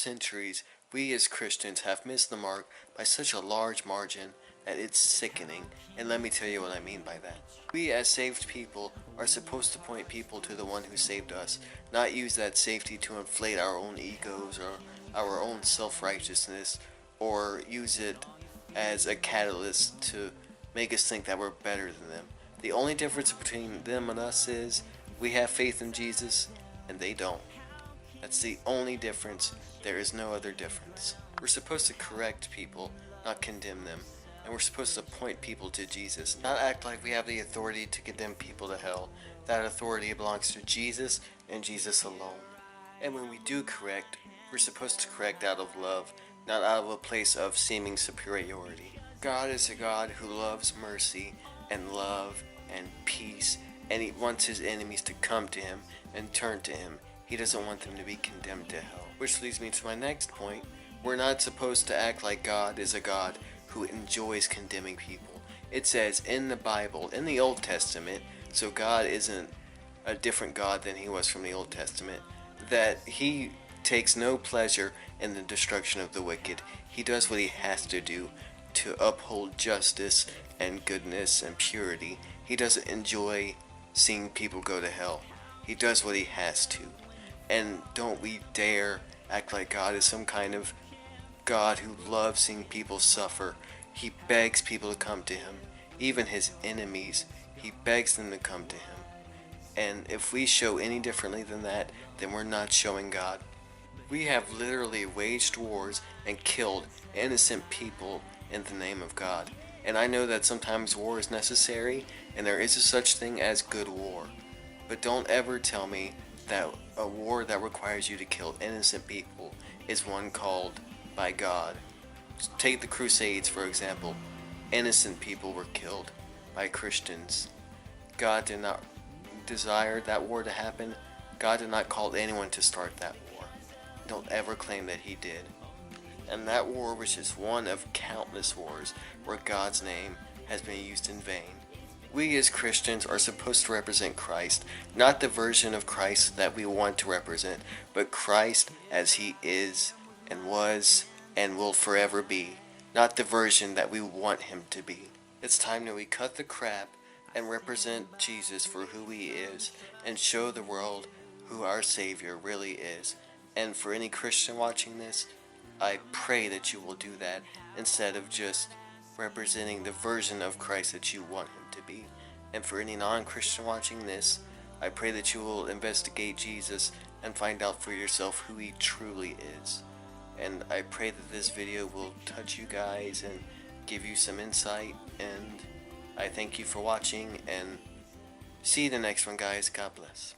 centuries, we as Christians have missed the mark by such a large margin that it's sickening, and let me tell you what I mean by that. We as saved people are supposed to point people to the one who saved us, not use that safety to inflate our own egos or our own self-righteousness, or use it as a catalyst to make us think that we're better than them. The only difference between them and us is we have faith in Jesus and they don't. That's the only difference. There is no other difference. We're supposed to correct people, not condemn them. And we're supposed to point people to Jesus, not act like we have the authority to condemn people to hell. That authority belongs to Jesus and Jesus alone. And when we do correct, we're supposed to correct out of love, not out of a place of seeming superiority. God is a God who loves mercy and love and peace, and He wants His enemies to come to Him and turn to Him. He doesn't want them to be condemned to hell. Which leads me to my next point. We're not supposed to act like God is a God who enjoys condemning people. It says in the Bible, in the Old Testament, so God isn't a different God than He was from the Old Testament, that He takes no pleasure in the destruction of the wicked. He does what He has to do to uphold justice and goodness and purity. He doesn't enjoy seeing people go to hell. He does what He has to. And don't we dare act like God is some kind of God who loves seeing people suffer. He begs people to come to Him. Even His enemies, He begs them to come to Him. And if we show any differently than that, then we're not showing God. We have literally waged wars and killed innocent people in the name of God. And I know that sometimes war is necessary, and there is a such thing as good war. But don't ever tell me that a war that requires you to kill innocent people is one called by God. Take the Crusades, for example. Innocent people were killed by Christians. God did not desire that war to happen. God did not call anyone to start that war. Don't ever claim that He did. And that war was just one of countless wars where God's name has been used in vain. We as Christians are supposed to represent Christ, not the version of Christ that we want to represent, but Christ as He is and was and will forever be, not the version that we want Him to be. It's time that we cut the crap and represent Jesus for who He is and show the world who our Savior really is. And for any Christian watching this, I pray that you will do that instead of just representing the version of Christ that you want Him to be. And for any non-Christian watching this, I pray that you will investigate Jesus and find out for yourself who He truly is. And I pray that this video will touch you guys and give you some insight. And I thank you for watching, and see you in the next one, guys. God bless.